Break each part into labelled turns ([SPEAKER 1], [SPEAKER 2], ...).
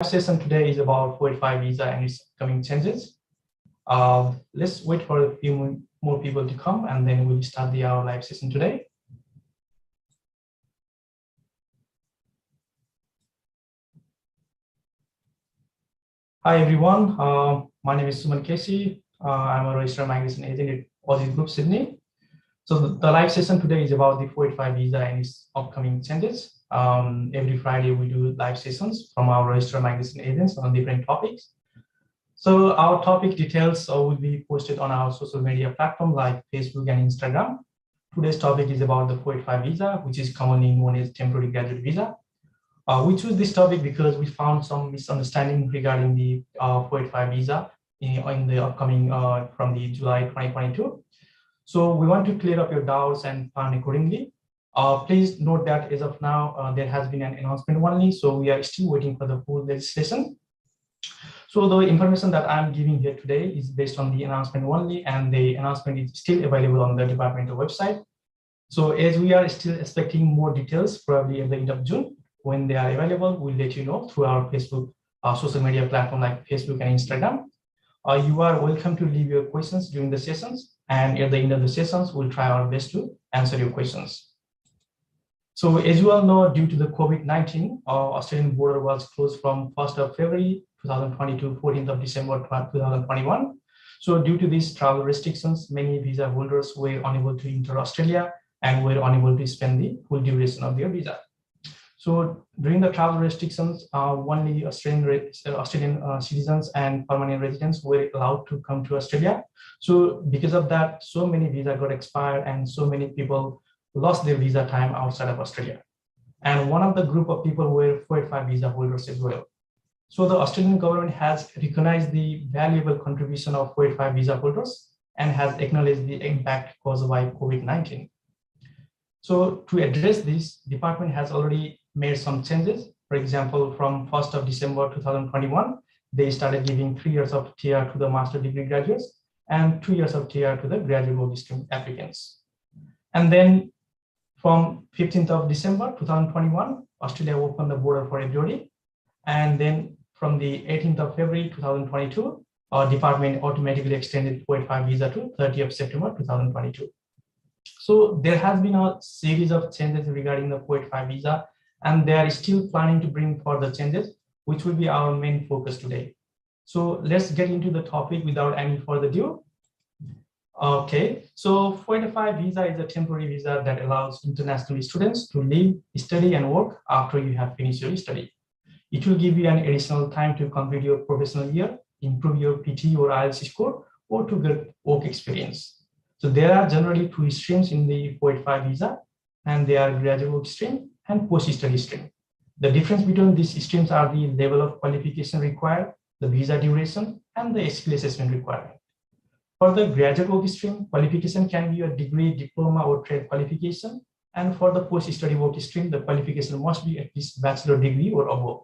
[SPEAKER 1] Session today is about 485 visa and its upcoming changes. Let's wait for a few more people to come and then we'll start our live session today. Hi everyone, my name is Suman KC. I'm a registered migration agent at Aussizz Group, Sydney. So the live session today is about the 485 visa and its upcoming changes. Every Friday we do live sessions from our registered migration agents on different topics. So our topic details will be posted on our social media platform like Facebook and Instagram. Today's topic is about the 485 visa, which is commonly known as temporary graduate visa. We chose this topic because we found some misunderstanding regarding the 485 visa in the upcoming from the July 2022. So we want to clear up your doubts and plan accordingly. Please note that as of now, there has been an announcement only, so we are still waiting for the full legislation. So the information that I'm giving here today is based on the announcement only, and the announcement is still available on the departmental website. So as we are still expecting more details, probably at the end of June, when they are available, we'll let you know through our Facebook social media platform like Facebook and Instagram. You are welcome to leave your questions during the sessions, and at the end of the sessions, we'll try our best to answer your questions. So as you all know, due to the COVID-19, Australian border was closed from 1st of February 2020 to 14th of December 2021. So due to these travel restrictions, many visa holders were unable to enter Australia and were unable to spend the full duration of their visa. So during the travel restrictions, only Australian citizens and permanent residents were allowed to come to Australia. So because of that, so many visas got expired and so many people lost their visa time outside of Australia. And one of the group of people were 485 visa holders as well. So the Australian government has recognized the valuable contribution of 485 visa holders and has acknowledged the impact caused by COVID-19. So to address this, department has already made some changes. For example, from 1st of December 2021, they started giving 3 years of TR to the master degree graduates and 2 years of TR to the graduate work stream applicants. And then from 15th of December 2021, Australia opened the border for everybody. And then from the 18th of February 2022, our department automatically extended 485 visa to 30th of September 2022. So there has been a series of changes regarding the 485 visa, and they are still planning to bring further changes, which will be our main focus today. So let's get into the topic without any further ado. Okay, so 485 visa is a temporary visa that allows international students to live, study, and work after you have finished your study. It will give you an additional time to complete your professional year, improve your PT or IELTS score, or to get work experience. So there are generally 2 streams in the 485 visa, and they are graduate work stream and post-study stream. The difference between these streams are the level of qualification required, the visa duration, and the skill assessment requirement. For the graduate work stream, qualification can be a degree, diploma, or trade qualification. And for the post-study work stream, the qualification must be at least bachelor degree or above.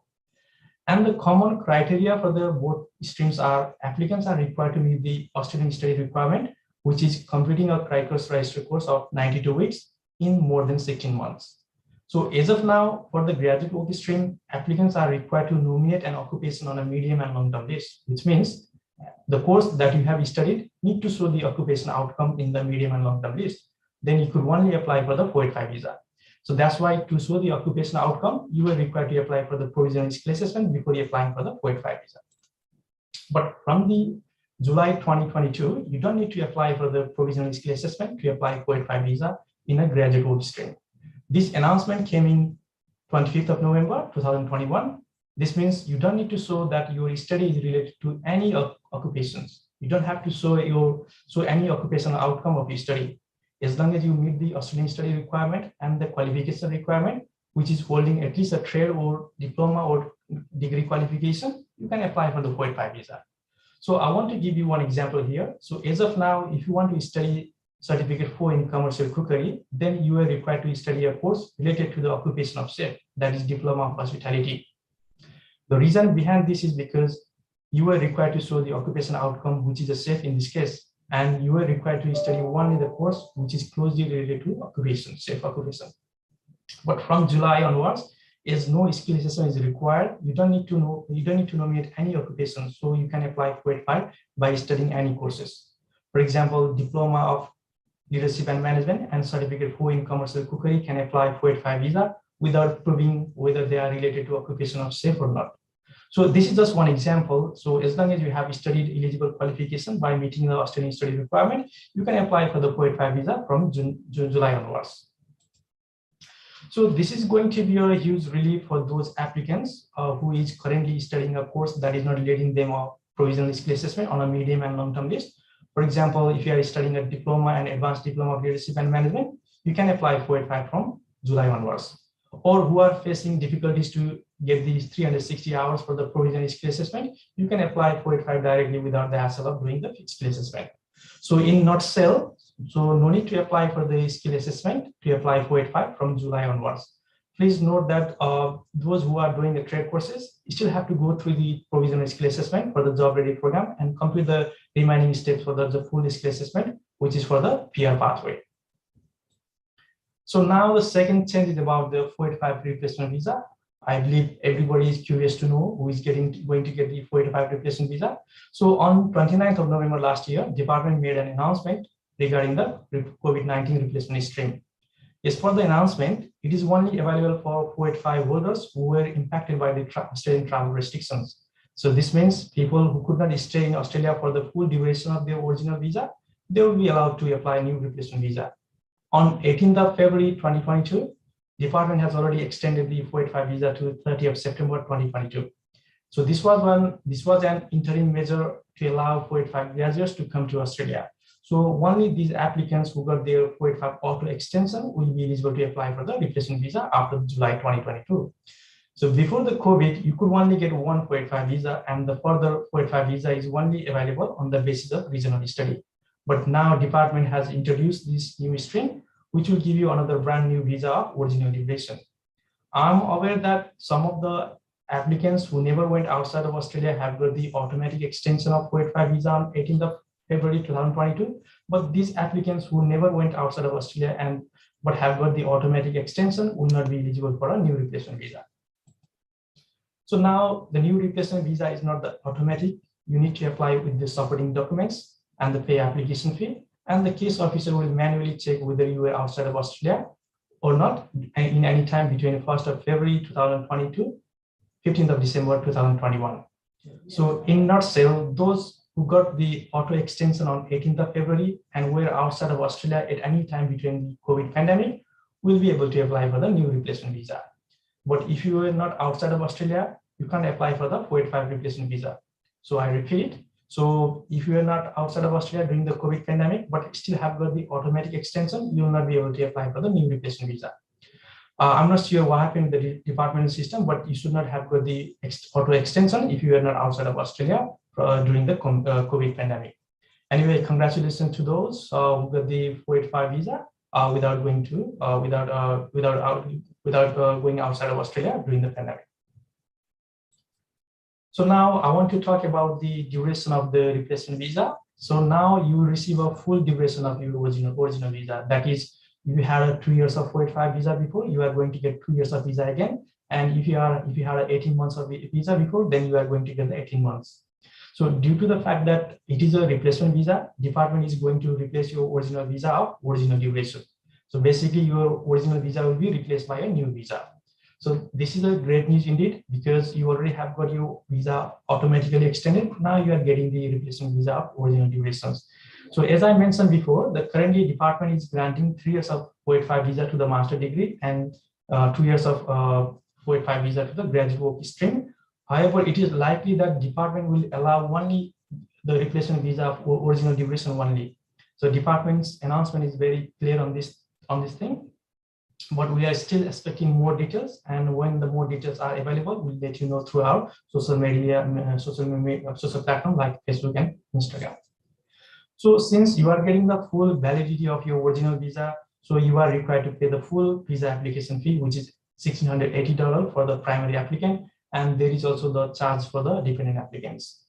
[SPEAKER 1] And the common criteria for the both streams are applicants are required to meet the Australian study requirement, which is completing a Cricos registered course of 92 weeks in more than 16 months. So as of now, for the graduate work stream, applicants are required to nominate an occupation on a medium and long-term basis, which means the course that you have studied need to show the occupation outcome in the medium and long-term list. Then you could only apply for the 485 visa. So that's why to show the occupation outcome, you are required to apply for the provisional skill assessment before you applying for the 485 visa. But from the July 2022, you don't need to apply for the provisional skill assessment to apply 485 visa in a graduate work stream. This announcement came in 25th of November 2021. This means you don't need to show that your study is related to any occupations. You don't have to show any occupational outcome of your study. As long as you meet the Australian study requirement and the qualification requirement, which is holding at least a trade or diploma or degree qualification, you can apply for the 485 visa. So I want to give you one example here. So as of now, if you want to study Certificate 4 in commercial cookery, then you are required to study a course related to the occupation of chef, that is Diploma of Hospitality. The reason behind this is because you are required to show the occupation outcome, which is a chef in this case, and you are required to study only the course which is closely related to occupation, chef occupation. But from July onwards, As no skill assessment is required, you don't need to nominate any occupation, so you can apply 485 by studying any courses. For example, Diploma of Leadership and Management and Certificate 4 in Commercial Cookery can apply 485 visa without proving whether they are related to occupation of chef or not. So this is just one example. So as long as you have studied eligible qualification by meeting the Australian study requirement, you can apply for the 485 visa from July onwards. So this is going to be a huge relief for those applicants who is currently studying a course that is not letting them a provisional skill assessment on a medium and long-term list. For example, if you are studying a diploma and advanced diploma of leadership and management, you can apply 485 from July onwards. Or who are facing difficulties to get these 360 hours for the provisional skill assessment, you can apply 485 directly without the hassle of doing the skill assessment. So in nutshell, so no need to apply for the skill assessment to apply 485 from July onwards. Please note that those who are doing the trade courses still have to go through the provisional skill assessment for the job ready program and complete the remaining steps for the full skill assessment, which is for the PR pathway. So now the second change is about the 485 replacement visa. I believe everybody is curious to know who is going to get the 485 replacement visa. So on 29th of November last year, department made an announcement regarding the COVID-19 replacement stream. As for the announcement, it is only available for 485 holders who were impacted by the Australian travel restrictions. So this means people who could not stay in Australia for the full duration of their original visa, they will be allowed to apply a new replacement visa. On 18th of February 2022, department has already extended the 485 visa to 30th of September 2022. So this was an interim measure to allow 485 graduates to come to Australia. So only these applicants who got their 485 auto extension will be eligible to apply for the replacement visa after July 2022. So before the COVID, you could only get one 485 visa, and the further 485 visa is only available on the basis of regional study. But now department has introduced this new stream, which will give you another brand new visa of original duration. I'm aware that some of the applicants who never went outside of Australia have got the automatic extension of 485 visa on 18th of February 2022, but these applicants who never went outside of Australia but have got the automatic extension will not be eligible for a new replacement visa. So now the new replacement visa is not the automatic. You need to apply with the supporting documents and the pay application fee, and the case officer will manually check whether you were outside of Australia or not in any time between 1st of February 2022, 15th of December 2021. So in nutshell, those who got the auto extension on 18th of February and were outside of Australia at any time between the COVID pandemic will be able to apply for the new replacement visa. But if you were not outside of Australia, you can't apply for the 485 replacement visa. So I repeat, so if you are not outside of Australia during the COVID pandemic, but still have got the automatic extension, you will not be able to apply for the new replacement visa. I'm not sure what happened with the departmental system, but you should not have got the auto extension if you are not outside of Australia during the COVID pandemic. Anyway, congratulations to those who got the 485 visa without going outside of Australia during the pandemic. So now I want to talk about the duration of the replacement visa. So now you receive a full duration of your original visa. That is, you had 2 years of 485 visa before, you are going to get 2 years of visa again. And if you had 18 months of visa before, then you are going to get the 18 months. So due to the fact that it is a replacement visa, department is going to replace your original visa of original duration. So basically your original visa will be replaced by a new visa. So this is a great news indeed, because you already have got your visa automatically extended. Now you are getting the replacement visa of original durations. So as I mentioned before, the currently department is granting 3 years of 485 visa to the master degree and 2 years of 485 visa to the graduate work stream. However, it is likely that department will allow only the replacement visa of original duration only. So department's announcement is very clear on this thing, but we are still expecting more details. And when the more details are available, we'll let you know through our social media, social platform like Facebook and Instagram. So since you are getting the full validity of your original visa, so you are required to pay the full visa application fee, which is $1,680 for the primary applicant, and there is also the charge for the dependent applicants.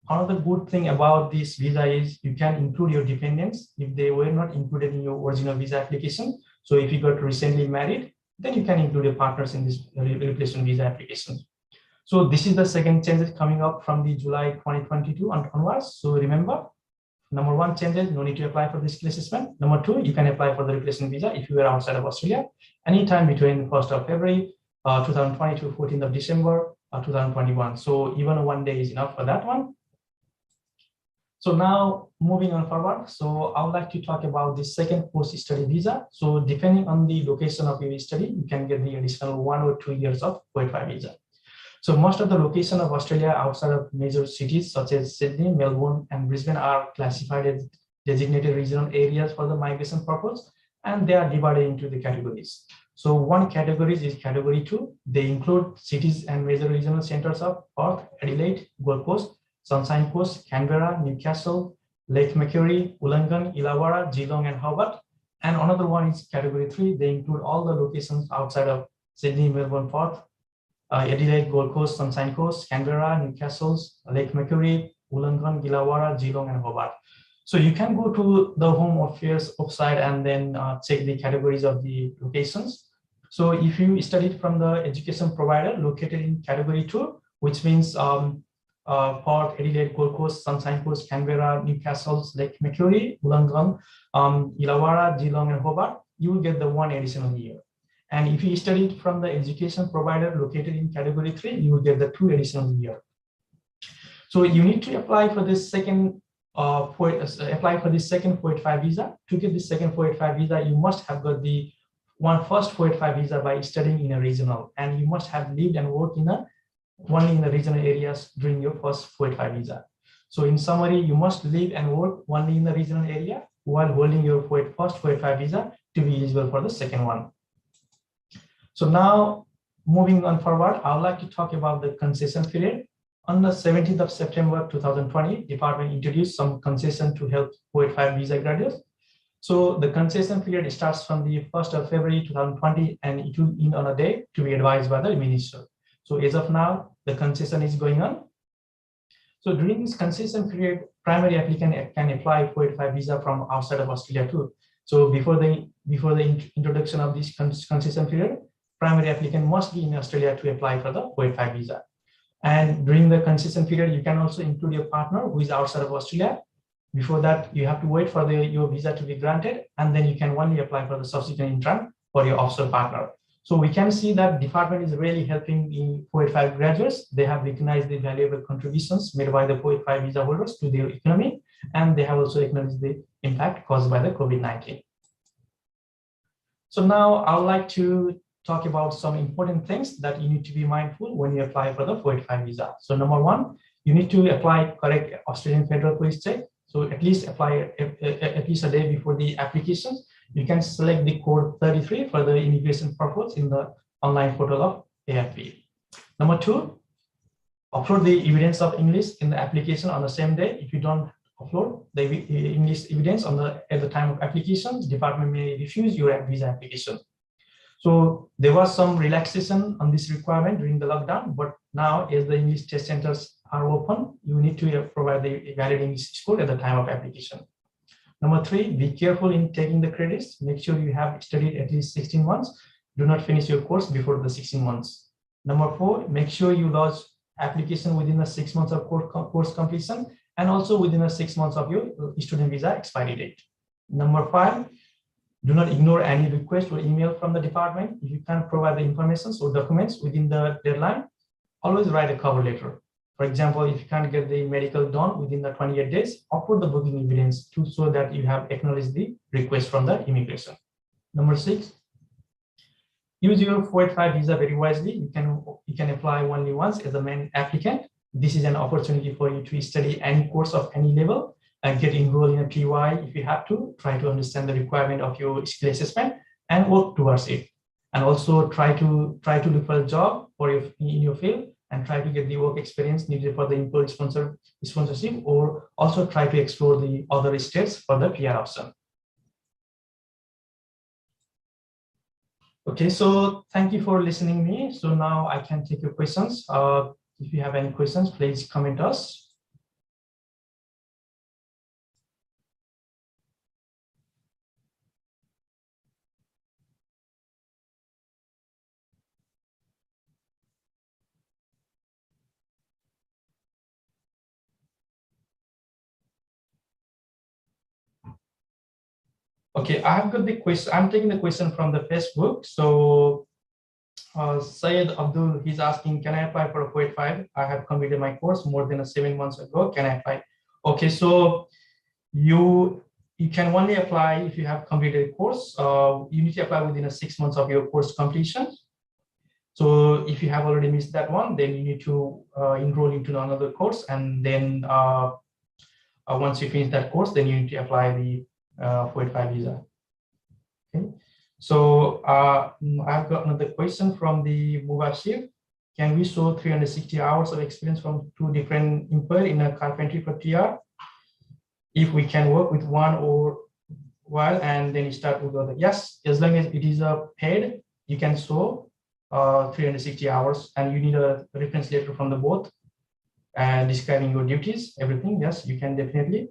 [SPEAKER 1] Another good thing about this visa is you can include your dependents if they were not included in your original visa application. So if you got recently married, then you can include your partners in this replacement visa application. So this is the second changes coming up from the July 2022 onwards. So remember, number one changes, no need to apply for the skill assessment. Number two, you can apply for the replacement visa if you are outside of Australia anytime between 1st of February 2020 to 14th of December 2021. So even 1 day is enough for that one. So now moving on forward, so I would like to talk about the second post-study visa. So depending on the location of your study, you can get the additional 1 or 2 years of 485 visa. So most of the location of Australia outside of major cities such as Sydney, Melbourne, and Brisbane are classified as designated regional areas for the migration purpose, and they are divided into the categories. So one category is category 2. They include cities and major regional centers of Perth, Adelaide, Gold Coast, Sunshine Coast, Canberra, Newcastle, Lake Macquarie, Wollongong, Illawarra, Geelong, and Hobart. And another one is category 3. They include all the locations outside of Sydney, Melbourne, Perth, Adelaide, Gold Coast, Sunshine Coast, Canberra, Newcastle, Lake Macquarie, Wollongong, Illawarra, Geelong, and Hobart. So you can go to the Home Affairs website and then check the categories of the locations. So if you studied from the education provider located in category 2, which means Perth, Adelaide, Gold Coast, Sunshine Coast, Canberra, Newcastle, Lake Macquarie, Wollongong, Illawarra, Geelong, and Hobart, you will get the 1 additional year. And if you studied from the education provider located in category 3, you will get the 2 additional year. So you need to apply for this second 485 visa. To get the second 485 visa, you must have got the first 485 visa by studying in a regional, and you must have lived and worked only in the regional areas during your first 485 visa. So in summary, you must live and work only in the regional area while holding your first 485 visa to be eligible for the second one. So now moving on forward, I would like to talk about the concession period. On the 17th of September 2020, Department introduced some concession to help 485 visa graduates. So the concession period starts from the 1st of February 2020, and it will end on a day to be advised by the minister. So as of now, the concession is going on. So during this concession period, primary applicant can apply 485 visa from outside of Australia too. So before the introduction of this concession period, primary applicant must be in Australia to apply for the 485 visa. And during the concession period, you can also include your partner who is outside of Australia. Before that, you have to wait for your visa to be granted, and then you can only apply for the subsequent intern for your offshore partner. So we can see that department is really helping the 485 graduates. They have recognized the valuable contributions made by the 485 visa holders to their economy, and they have also acknowledged the impact caused by the COVID-19. So now I would like to talk about some important things that you need to be mindful when you apply for the 485 visa. So number one, you need to apply correct Australian Federal Police check. So at least apply at least a day before the application. You can select the code 33 for the immigration purpose in the online portal of AFP. Number two, upload the evidence of English in the application on the same day. If you don't upload the English evidence at the time of application, the department may refuse your visa application. So there was some relaxation on this requirement during the lockdown, but now as the English test centers are open, you need to provide the valid English score at the time of application. Number three, be careful in taking the credits. Make sure you have studied at least 16 months. Do not finish your course before the 16 months. Number four, make sure you lodge application within the 6 months of course completion, and also within the 6 months of your student visa expiry date. Number five, do not ignore any request or email from the department. If you can't provide the information or documents within the deadline, always write a cover letter. For example, if you can't get the medical done within the 28 days, upload the booking evidence to show that you have acknowledged the request from the immigration. Number six, use your 485 visa very wisely. You can apply only once as a main applicant. This is an opportunity for you to study any course of any level and get enrolled in a PY if you have to. Try to understand the requirement of your skill assessment and work towards it. And also try to look for a job in your field and try to get the work experience needed for the employee sponsorship, or also try to explore the other states for the PR option. Okay, so thank you for listening to me. So now I can take your questions. If you have any questions, please comment us. Okay, I have got the question. I'm taking the question from the Facebook. So Syed Abdul, he's asking, can I apply for a 485? I have completed my course more than 7 months ago. Can I apply? Okay, so you you can only apply if you have completed a course. You need to apply within 6 months of your course completion. So if you have already missed that one, then you need to enroll into another course, and then once you finish that course, then you need to apply the 485 visa. Okay. So I've got another question from the Mubashir. Can we show 360 hours of experience from 2 different employers in a carpentry for TR? If we can work with one or while and then start with the other. Yes, as long as it is paid, you can show 360 hours, and you need a reference letter from the both and describing your duties, everything. Yes, you can definitely.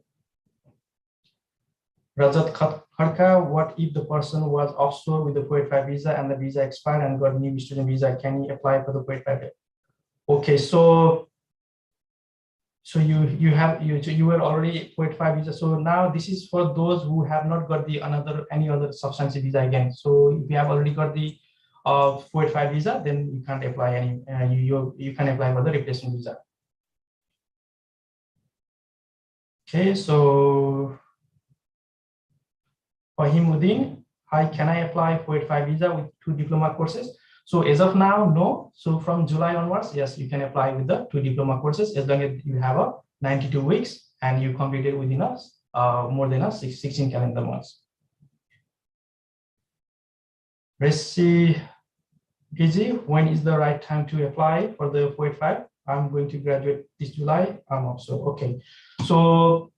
[SPEAKER 1] Rajat Kharka, what if the person was offshore with the 485 visa and the visa expired and got new student visa? Can he apply for the 485? Okay, so you were already 485 visa. So now this is for those who have not got the any other substantive visa again. So if you have already got the 485 visa, then you can't apply any. You can apply for the replacement visa. Okay, so Fahimuddin, hi, can I apply for 485 visa with 2 diploma courses? So as of now, no. So from July onwards, yes, you can apply with the 2 diploma courses as long as you have a 92 weeks and you completed within us more than 16 calendar months. Resi Gigi, when is the right time to apply for the 485? I'm going to graduate this July. I'm also okay. So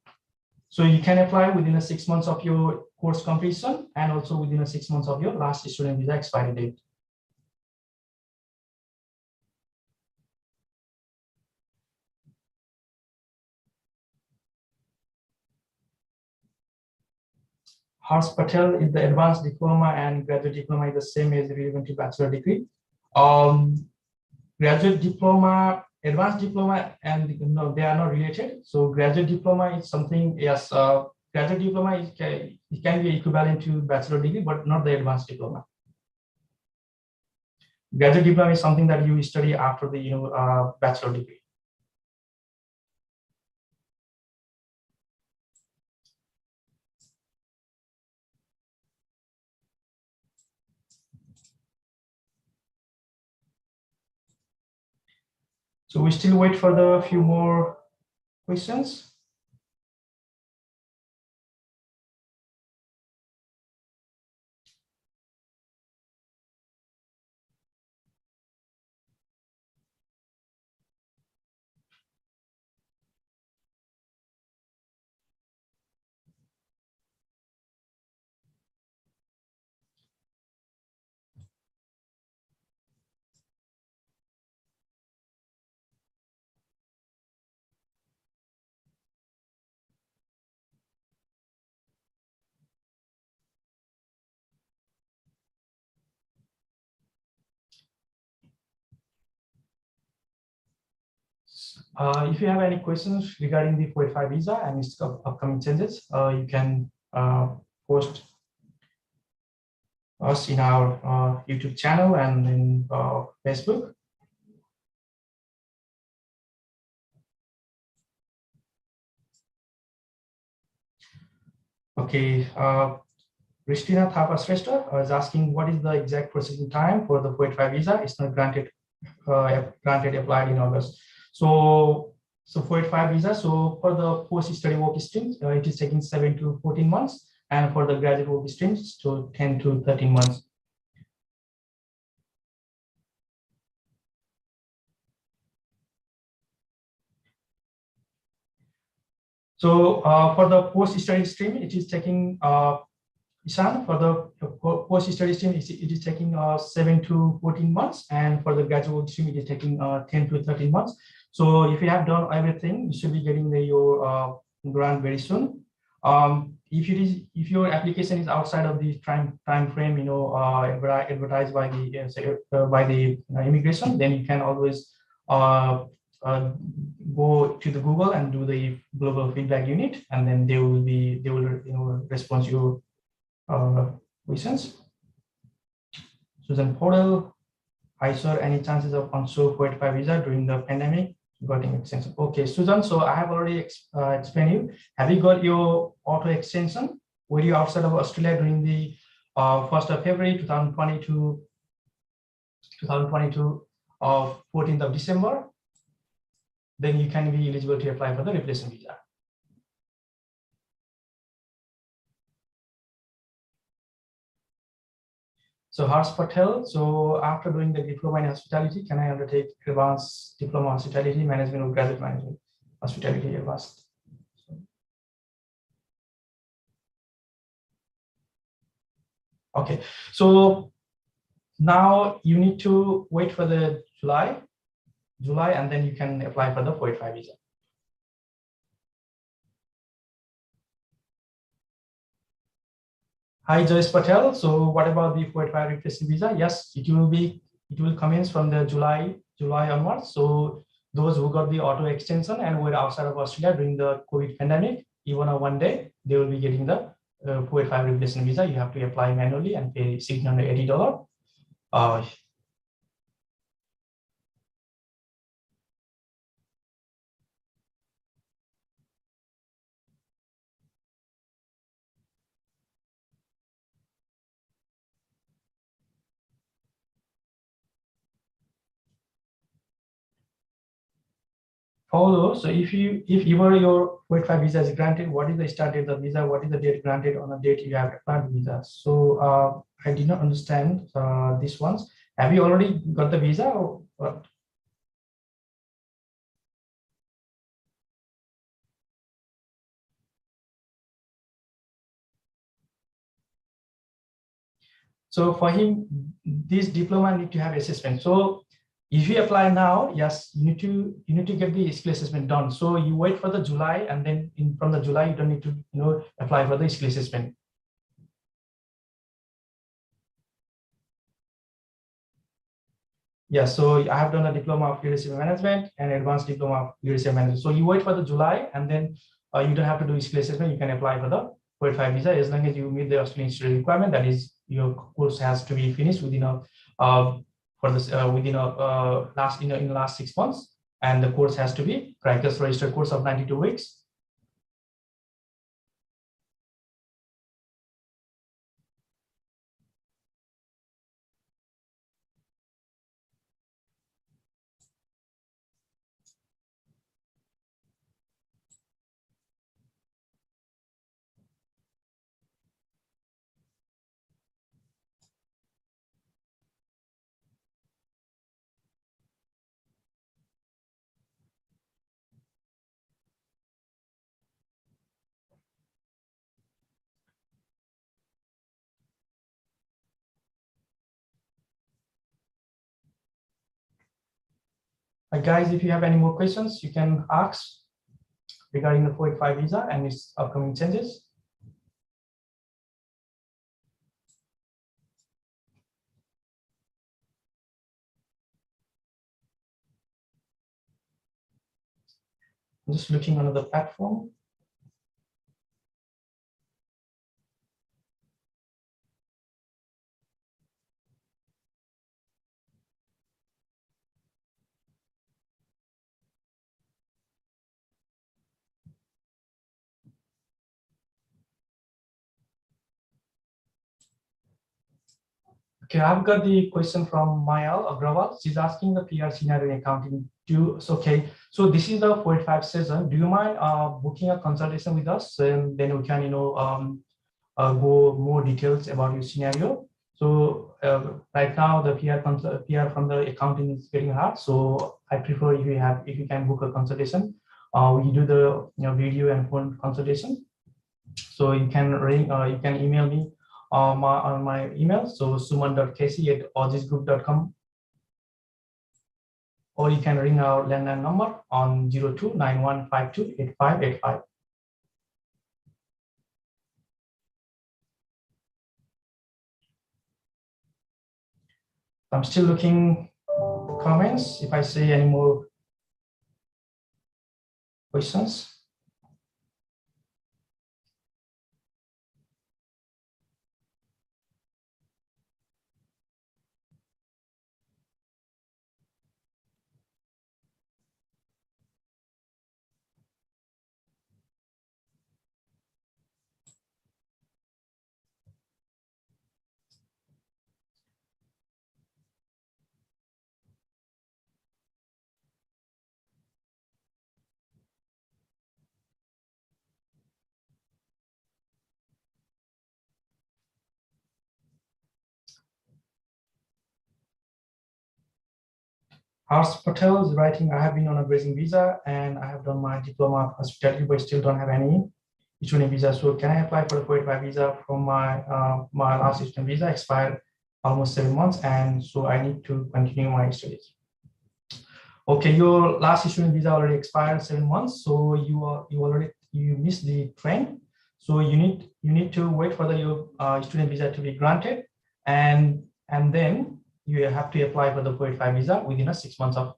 [SPEAKER 1] you can apply within 6 months of your course completion and also within 6 months of your last student visa expiry date. Harsh Patel, is the advanced diploma and graduate diploma is the same as relevant to bachelor degree? Graduate diploma, advanced diploma, and no, they are not related. So graduate diploma is something, yes, graduate diploma it can be equivalent to bachelor degree, but not the advanced diploma. Graduate diploma is something that you study after the bachelor degree. So we still wait for the few more questions. If you have any questions regarding the 485 visa and its upcoming changes, you can post us in our YouTube channel and in Facebook. Okay, Christina Thapa Shrestha is asking what is the exact processing time for the 485 visa? It's not granted applied in August. So 485 visa. So for the post-study work streams, it is taking 7 to 14 months, and for the graduate work streams, to 10 to 13 months. So for the post-study stream, it is taking Ishan, for the post-study stream, it is taking 7 to 14 months, and for the graduate stream, it is taking 10 to 13 months. So if you have done everything, you should be getting your grant very soon. If your application is outside of the time frame, advertised by the immigration, then you can always go to the Google and do the global feedback unit, and then they will respond you questions. Susan Portal, hi sir, any chances of onshore 485 visa during the pandemic? Getting extension. Okay, Susan, so I have already explained you. Have you got your auto extension? Were you outside of Australia during the 1st of February 2022 of 14th of December? Then you can be eligible to apply for the replacement visa. So Harsh Patel, so after doing the diploma in hospitality, can I undertake advanced diploma hospitality management or graduate management hospitality advanced? Okay, so now you need to wait for the July, and then you can apply for the 485 visa. Hi, Joyce Patel. So what about the 485 replacement visa? Yes, it will commence from the July onwards. So those who got the auto extension and were outside of Australia during the COVID pandemic, even on one day, they will be getting the 485 replacement visa. You have to apply manually and pay $680. Follow. So if your 485 visa is granted, what is the start date of the visa? What is the date granted on the date you have applied visa? So I did not understand this ones. Have you already got the visa or what? So for him, this diploma need to have assessment. So if you apply now, yes, you need to get the skill assessment done. So you wait for the July, and then from the July you don't need to apply for the skill assessment. Yeah, so I have done a diploma of leadership management and advanced diploma of leadership management. So you wait for the July, and then you don't have to do skill assessment. You can apply for the 485 visa as long as you meet the Australian student requirement. That is, your course has to be finished within a in the last 6 months, and the course has to be practice registered course of 92 weeks. Guys, if you have any more questions, you can ask regarding the 485 visa and its upcoming changes. I'm just looking on the platform. Okay, I've got the question from Mayal Agrawal. She's asking the PR scenario in accounting. Okay, so this is the 485 session. Do you mind booking a consultation with us, and then we can go more details about your scenario. So right now the PR from the accounting is getting hard. So I prefer if you can book a consultation. We do the video and phone consultation. So you can email me on my email. So suman.kc@aussizgroup.com, or you can ring our landline number on 0291528585. I'm still looking comments if I see any more questions. Harsh Patel is writing, I have been on a grazing visa and I have done my diploma hospitality, but still don't have any student visa. So can I apply for the 485 visa from my last student visa expired almost 7 months, and so I need to continue my studies. Okay, your last student visa already expired 7 months, so you missed the train. So you need to wait for your student visa to be granted, and then you have to apply for the 485 visa within 6 months of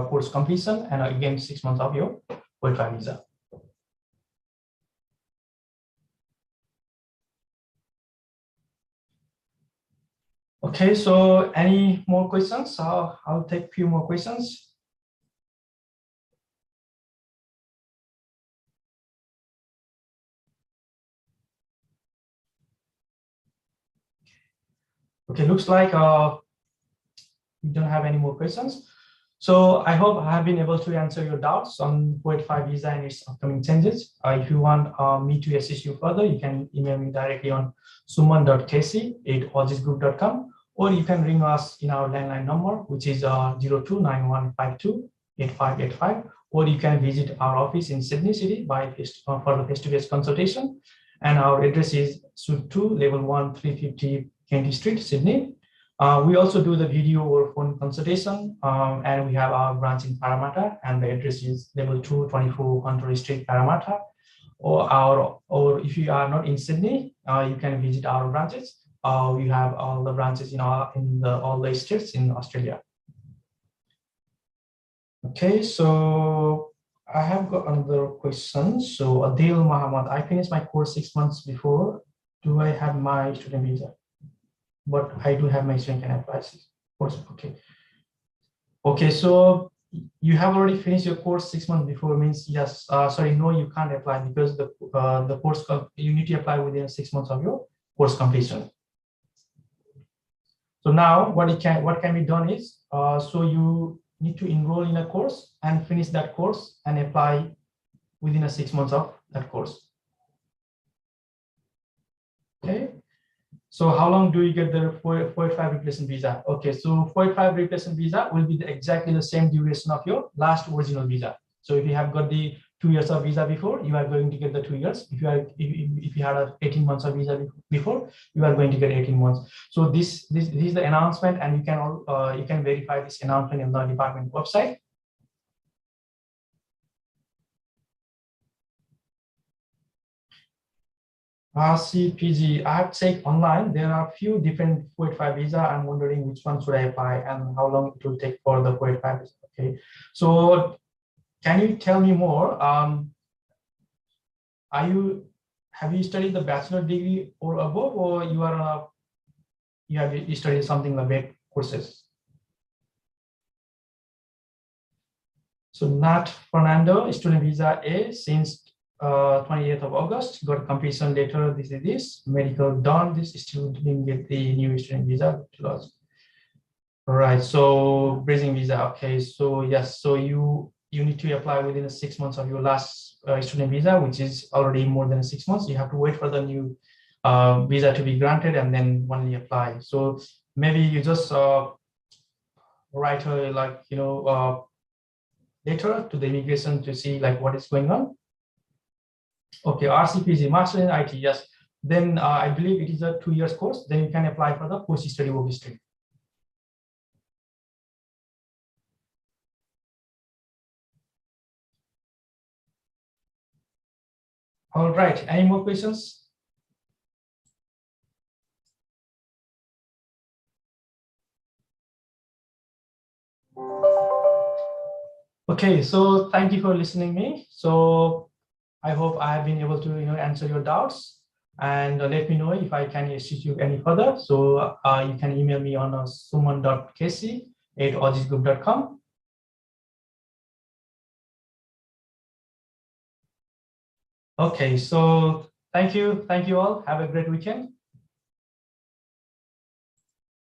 [SPEAKER 1] course completion, and again 6 months of your 485 visa. Okay, so any more questions? I'll take a few more questions. Okay, looks like we don't have any more questions. So I hope I have been able to answer your doubts on 485 visa and its upcoming changes. If you want me to assist you further, you can email me directly on suman.kc@aussizgroup.com, or you can ring us in our landline number, which is 0291528585, or you can visit our office in Sydney City for the face-to-face consultation. And our address is Suite 2, Level 1, 350 Kennedy Street, Sydney. We also do the video or phone consultation, and we have our branch in Parramatta, and the address is Level 2, 24 Hunter Street, Parramatta. Or if you are not in Sydney, you can visit our branches. We have all the branches in all the states in Australia. Okay, so I have got another question. So Adil Muhammad, I finished my course 6 months before. Do I have my student visa? But I do have my student can apply course. Okay, so you have already finished your course 6 months before, means yes. Sorry, no, you can't apply because the course you need to apply within 6 months of your course completion. So now what can be done is so you need to enroll in a course and finish that course and apply within 6 months of that course. Okay. So how long do you get the 485 replacement visa? Okay, so 485 replacement visa will be exactly the same duration of your last original visa. So if you have got the 2 years of visa before, you are going to get the 2 years. If you had 18 months of visa before, you are going to get 18 months. So this is the announcement, and you can verify this announcement in the department website. RCPG, I have checked online. There are a few different 485 visa. I'm wondering which one should I apply and how long it will take for the 485 visa. Okay, so can you tell me more? Have you studied the bachelor degree or above, or you have studied something like courses? So Nat Fernando, student visa A since 28th of August, got completion later. This medical done. This student didn't get the new student visa. Right. So grazing visa. Okay. So yes. So you need to apply within 6 months of your last student visa, which is already more than 6 months. You have to wait for the new visa to be granted and then only apply. So maybe you just write a letter to the immigration to see what is going on. Okay, RCPG, Master in IT, yes. Then I believe it is a 2 years course. Then you can apply for the post-study work history. All right, any more questions? Okay, so thank you for listening me. So I hope I have been able to answer your doubts, and let me know if I can assist you any further. So you can email me on suman.kc@aussizgroup.com. Okay, so thank you all. Have a great weekend.